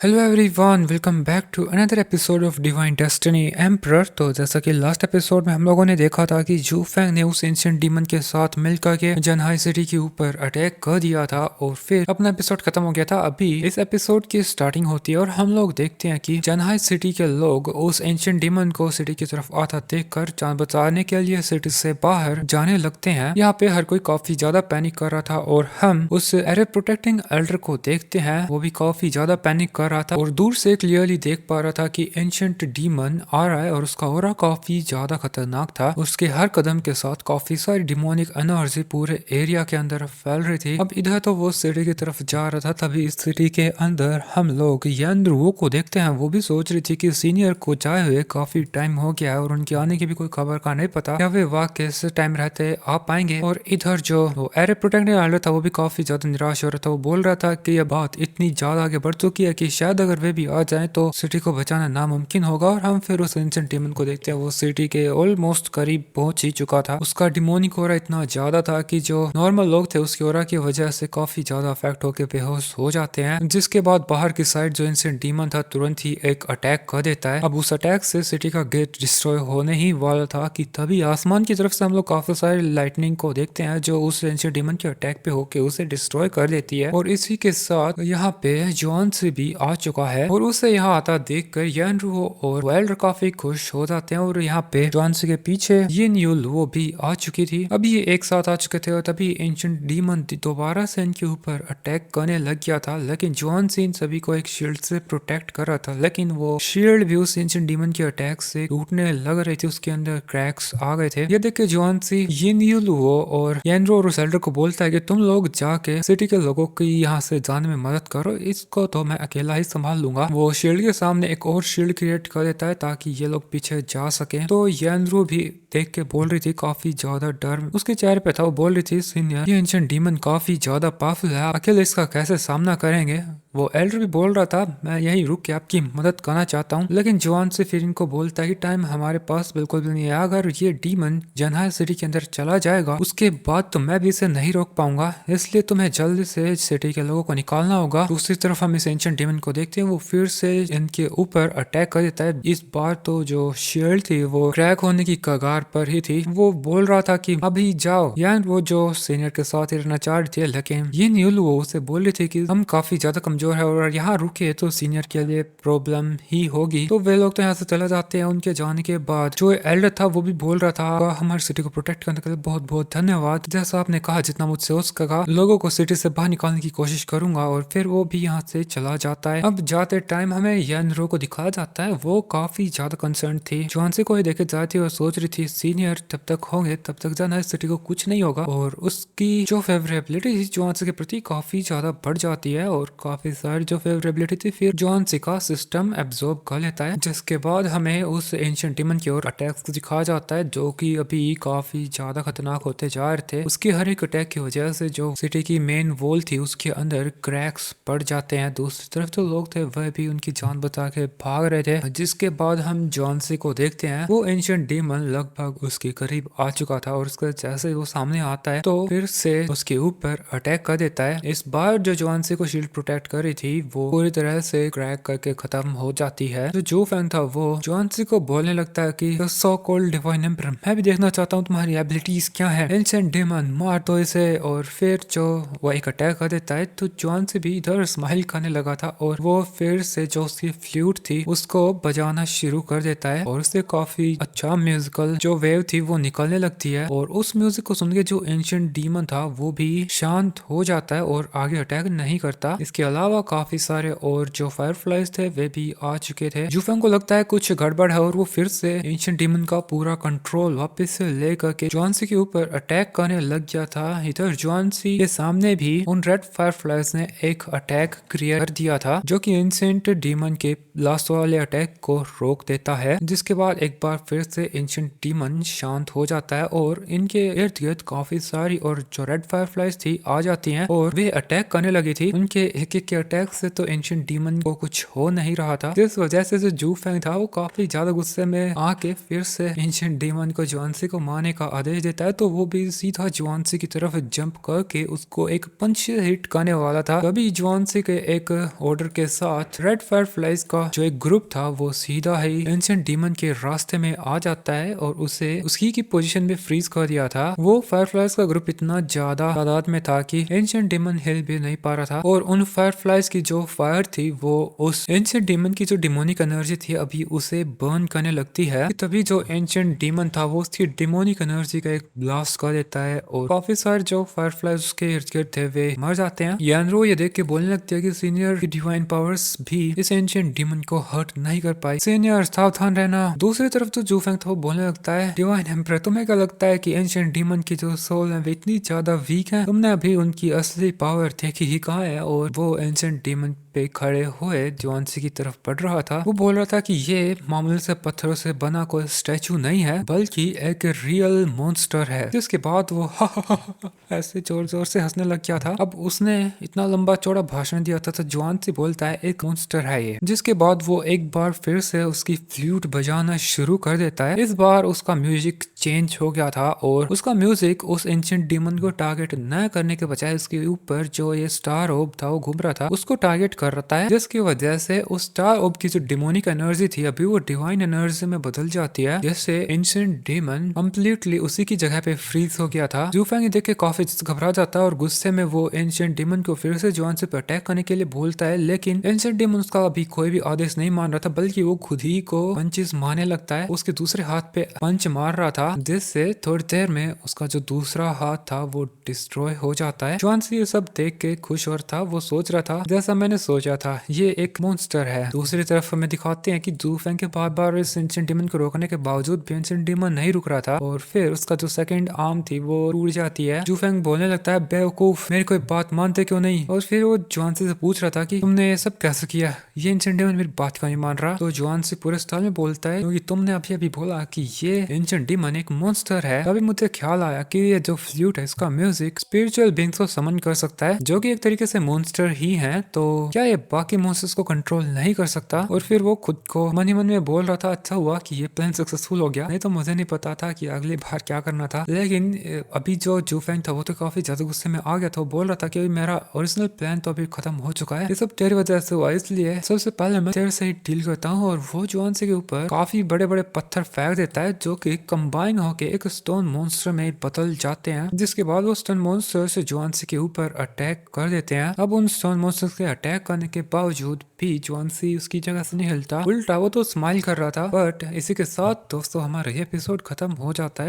Hello everyone, welcome back to another episode of Divine Destiny Emperor. तो जैसा कि last episode में हम लोगों ने देखा था कि जू फैंग ने उस एंशिएंट डीमन के साथ मिलकर के जनहाई सिटी के ऊपर अटैक कर दिया था और फिर अपना एपिसोड खत्म हो गया था। अभी इस एपिसोड की स्टार्टिंग होती है और हम लोग देखते हैं कि जनहाई सिटी के लोग उस एंशिएंट डीमन को सिटी की तरफ आता देखकर जान बचाने के लिए सिटी से बाहर जाने लगते हैं। यहाँ पे हर कोई काफी ज्यादा पैनिक कर रहा था और हम उस एरे प्रोटेक्टिंग एल्डर को देखते हैं, वो भी काफी ज्यादा पैनिक कर रहा था और दूर से क्लियरली देख पा रहा था कि एंशिएंट डीमन आ रहा है और उसका ऑरा काफी ज्यादा खतरनाक था। उसके हर कदम के साथ काफी सारी डिमोनिक एनर्जी पूरे एरिया के अंदर फैल रही थी। अब इधर तो वो सिटी की तरफ जा रहा था, तभी इस सिटी के अंदर हम लोग यंद्रुओ को देखते हैं। वो भी सोच रही थी कि सीनियर को जाए हुए काफी टाइम हो गया है और उनके आने की भी कोई खबर का नहीं पता, क्या वे वाकई इस टाइम रहते आ पाएंगे। और इधर जो वो एरे प्रोटेक्टिव एल्डर था वो भी काफी ज्यादा निराश हो रहा था। वो बोल रहा था कि यह बात इतनी ज्यादा आगे बढ़ चुकी है कि शायद अगर वे भी आ जाएं तो सिटी को बचाना नामुमकिन होगा। और हम फिर उस एंशिएंट डीमन को देखते हैं, वो सिटी के ऑलमोस्ट करीब पहुंच ही चुका था। उसका डिमोनिक ऑरा इतना ज्यादा था कि जो नॉर्मल लोग थे उसकी ऑरा की वजह से काफी ज्यादा अफेक्ट होकर बेहोश हो जाते हैं। जिसके बाद बाहर की साइड जो एंशिएंट डीमन था तुरंत ही एक अटैक कर देता है। अब उस अटैक से सिटी का गेट डिस्ट्रॉय होने ही वाला था कि तभी आसमान की तरफ से हम लोग काफी सारे लाइटनिंग को देखते हैं जो उस एंशिएंट डीमन के अटैक पे होके उसे डिस्ट्रॉय कर देती है। और इसी के साथ यहाँ पे जॉन से भी आ चुका है और उसे यहाँ आता देखकर यनरुओ और वेल्डर काफी खुश हो जाते हैं। और यहाँ पे जॉन से के पीछे यिन युल वो भी आ चुकी थी। अभी ये एक साथ आ चुके थे और तभी एंशिएंट डीमन दोबारा से इनके ऊपर अटैक करने लग गया था, लेकिन जॉन से इन सभी को एक शील्ड से प्रोटेक्ट कर रहा था। लेकिन वो शील्ड भी उस एंशिएंट डीमन के अटैक से टूटने लग रही थी, उसके अंदर क्रैक्स आ गए थे। ये देख के जॉन सी यिन युलुओ और यनरो और वेल्डर को बोलता है कि तुम लोग जाके सिटी के लोगों की यहाँ से जाने में मदद करो, इसको तो मैं अकेला ही संभाल लूंगा। वो शील्ड के सामने एक और शील्ड क्रिएट कर देता है ताकि ये लोग पीछे जा सके। तो यंद्रो भी देख के बोल रही थी, काफी ज्यादा डर उसके चेहरे पे था। वो बोल रही थी, सीनियर ये एंशिएंट डीमन काफी ज्यादा पावरफुल है, अकेले इसका कैसे सामना करेंगे। वो एल्डर भी बोल रहा था, मैं यही रुक के आपकी मदद करना चाहता हूँ। लेकिन जॉन से फिर इनको बोलता है कि टाइम हमारे पास बिल्कुल भी नहीं है, अगर ये डीमन जनहाई सिटी के अंदर चला जाएगा उसके बाद तो मैं भी इसे नहीं रोक पाऊंगा, इसलिए तुम्हें जल्दी से सिटी के लोगों को निकालना होगा। दूसरी तरफ हम इस एंशिएंट डीमन को देखते हैं, वो फिर से इनके ऊपर अटैक कर देता है। इस बार तो जो शील्ड थी वो क्रैक होने की कगार पर ही थी। वो बोल रहा था कि अभी जाओ, यार वो जो सीनियर के साथ ही रहना चाह रही थी, लेकिन ये न्यूल वो उसे बोल रही थी कि हम काफी ज्यादा कमजोर है और यहाँ रुके तो सीनियर के लिए प्रॉब्लम ही होगी। तो वे लोग तो यहाँ से चले जाते हैं। उनके जाने के बाद जो एल्डर था वो भी बोल रहा था, हमारी सिटी को प्रोटेक्ट करने के लिए बहुत बहुत धन्यवाद, जैसा आपने कहा जितना मुझसे हो सकेगा लोगों को सिटी से बाहर निकालने की कोशिश करूंगा। और फिर वो भी यहाँ से चला जाता है। अब जाते टाइम हमें यनरो को दिखाया जाता है, वो काफी ज्यादा कंसर्न थी, जॉन को ही देखे जाती और सोच रही थी सीनियर जब तक होंगे तब तक जाना सिटी को कुछ नहीं होगा। और उसकी जो फेवरेबिलिटी थी जॉन के प्रति काफी ज्यादा बढ़ जाती है और काफी सारी जो फेवरेबिलिटी थी फिर जॉन का सिस्टम एब्जॉर्ब कर लेता है। जिसके बाद हमें उस एंशिएंट डीमन की ओर अटैक्स को दिखाया जाता है जो कि अभी काफी ज्यादा खतरनाक होते जा रहे थे। उसके हर एक अटैक की वजह से जो सिटी की मेन वॉल थी उसके अंदर क्रैक्स पड़ जाते हैं। दूसरी तरफ जो लोग थे वह भी उनकी जान बचा के भाग रहे थे। जिसके बाद हम जॉनसी को देखते हैं, वो एंशिएंट डीमन लगभग उसके करीब आ चुका था और उसके जैसे वो सामने आता है तो फिर से उसके ऊपर अटैक कर देता है। इस बार जो जॉनसी को शील्ड प्रोटेक्ट कर रही थी वो पूरी तरह से क्रैक करके खत्म हो जाती है। तो जो फैन था वो जॉनसी को बोलने लगता है कि सो कॉल्ड डिवाइन एम्परर, मैं भी देखना चाहता हूँ तुम्हारी एबिलिटीज क्या है, एंशिएंट डीमन मार दो इसे। और फिर जो वो एक अटैक कर देता है तो जॉनसी भी इधर स्माइल करने लगा था और वो फिर से जो उसकी फ्लूट थी उसको बजाना शुरू कर देता है और उससे काफी अच्छा म्यूजिकल जो वेव थी वो निकलने लगती है। और उस म्यूजिक को सुन के जो एंशिएंट डीमन था वो भी शांत हो जाता है और आगे अटैक नहीं करता। इसके अलावा काफी सारे और जो फायरफ्लाइज थे वे भी आ चुके थे। जूफेंग को लगता है कुछ गड़बड़ है और वो फिर से एंशिएंट डीमन का पूरा कंट्रोल वापस से लेकर के जॉनसी के ऊपर अटैक करने लग गया था। इधर जॉनसी के सामने भी उन रेड फायरफ्लाइज ने एक अटैक क्रिएट कर दिया था जो कि एंशिएंट डीमन के लास्ट वाले अटैक को रोक देता है, जिसके बाद एक बार फिर से एंशिएंट डीमन शांत हो जाता है और इनके इर्द गिर्द काफी सारी और जो रेड फायरफ्लाइज थी आ जाती हैं और वे अटैक करने लगी थी। उनके एक एक के अटैक से तो एंशिएंट डीमन को कुछ हो नहीं रहा था, जिस वजह से जो जू फेंग था वो काफी ज्यादा गुस्से में आके फिर से एंशिएंट डीमन को जुआनसी को मारने का आदेश देता है। तो वो भी सीधा जुआनसी की तरफ जंप करके उसको एक पंच हिट करने वाला था, तभी जुआनसी के एक ऑर्डर के साथ रेड फायरफ्लाइज का जो एक ग्रुप था वो सीधा ही एंशिएंट डीमन के रास्ते में आ जाता है और उसे उसकी की पोजीशन में फ्रीज कर दिया था। वो फायरफ्लाइज का ग्रुप इतना ज्यादा तादाद में था कि एंशिएंट डीमन हिल भी नहीं पा रहा था और उन फायरफ्लाइज की जो फायर थी वो उस एंशिएंट डीमन की जो डिमोनिक एनर्जी थी अभी उसे बर्न करने लगती है। तभी जो एंशिएंट डीमन था वो उसकी डिमोनिक एनर्जी का एक ब्लास्ट कर देता है और काफी सारे जो फायरफ्लाइज उसके इर्द गिर्द थे वे मर जाते हैं। यानरो ये देख के बोलने लगती है कि सीनियर की डिवाइन पावर्स भी इस एंशिएंट डीमन को हर्ट नहीं कर पाई, सीनियर सावधान रहना। दूसरी तरफ तो जू फेंग था वो बोलने लगता है, डिवाइन एम्परर तुम्हें क्या लगता है कि एंशिएंट डीमन की जो सोल है वे इतनी ज्यादा वीक है? तुमने अभी उनकी असली पावर देखी ही कहाँ है? और वो एंशिएंट डीमन पे खड़े हुए जुआनसी की तरफ बढ़ रहा था। वो बोल रहा था कि ये मामूली से पत्थरों से बना कोई स्टैचू नहीं है बल्कि एक रियल मॉन्स्टर है। जिसके बाद वो ऐसे जोर जोर से हंसने लग गया था। अब उसने इतना लंबा चौड़ा भाषण दिया था तो जुआनसी बोलता है एक मॉन्स्टर है ये। जिसके बाद वो एक बार फिर से उसकी फ्लूट बजाना शुरू कर देता है। इस बार उसका म्यूजिक चेंज हो गया था और उसका म्यूजिक उस एंशिएंट डीमन को टारगेट न करने के बजाय उसके ऊपर जो ये स्टार ओब था वो घूम रहा था उसको टारगेट कर रहा है, जिसकी वजह से उस स्टार ओब की जो डिमोनिक एनर्जी थी अभी वो डिवाइन एनर्जी में बदल जाती है, जिससे एंशिएंट डीमन कंप्लीटली उसी की जगह पे फ्रीज हो गया था। जू फेंग देख के काफी घबरा जाता है और गुस्से में वो एंशिएंट डीमन को फिर से जुआनसी पे अटैक करने के लिए बोलता है, लेकिन एंशिएंट डीमन उसका अभी कोई भी आदेश नहीं मान रहा था बल्कि वो खुद ही को पंचेस मारने लगता है। उसके दूसरे हाथ पे पंच मार रहा था जिससे थोड़ी देर में उसका जो दूसरा हाथ था वो डिस्ट्रॉय हो जाता है। जुआनसी ये सब देख के खुश और था, वो सोच रहा था जैसा मैंने सोचा था ये एक मॉन्स्टर है। दूसरी तरफ हमें दिखाते हैं कि जू फेंग के बार बार इस एंशिएंट डीमन को रोकने के बावजूद भी एंशिएंट डीमन नहीं रुक रहा था और फिर उसका जो सेकंड आर्म थी वो टूट जाती है। जू फेंग बोलने लगता है बेवकूफ मेरी कोई बात मानते क्यों नहीं? और फिर वो जुआनसी से पूछ रहा था कि तुमने ये सब कैसे किया, ये एंशिएंट डीमन मेरी बात क्यों नहीं मान रहा? तो जुआनसी पूरे स्टाइल में बोलता है क्योंकि तुमने अभी अभी बोला कि ये एंशिएंट डीमन एक मॉन्स्टर है, तभी मुझे ख्याल आया कि ये जो फ्लूट है इसका म्यूजिक स्पिरिचुअल बीइंग्स को समन कर सकता है जो कि एक तरीके से मॉन्स्टर ही है, तो क्या ये बाकी मॉन्स्टर्स को कंट्रोल नहीं कर सकता? और फिर वो खुद को मन ही मन में बोल रहा था अच्छा हुआ कि ये प्लान सक्सेसफुल हो गया, नहीं तो मुझे नहीं पता था कि अगली बार क्या करना था। लेकिन अभी जो जू फेंग था वो तो काफी ज्यादा गुस्से में आ गया था, वो बोल रहा था कि मेरा ओरिजिनल प्लान तो अभी खत्म हो चुका है, ये सब तेरी वजह से हुआ, इसलिए सबसे पहले मैं तेरे से ही डील करता हूँ। और वो जुआनसी के ऊपर काफी बड़े बड़े पत्थर फेंक देता है जो कि कंबाइन होके एक स्टोन मॉन्स्टर में बदल जाते हैं, जिसके बाद वो स्टोन मॉन्स्टर से जुआनसी के ऊपर अटैक कर देते हैं। अब उन स्टोन मॉन्स्टर्स के अटैक करने के बावजूद भी जुआनसी उसकी जगह से नहीं हिलता, उल्टा वो तो स्माइल कर रहा था। बट इसी के साथ दोस्तों हमारा ये एपिसोड खत्म हो जाता है।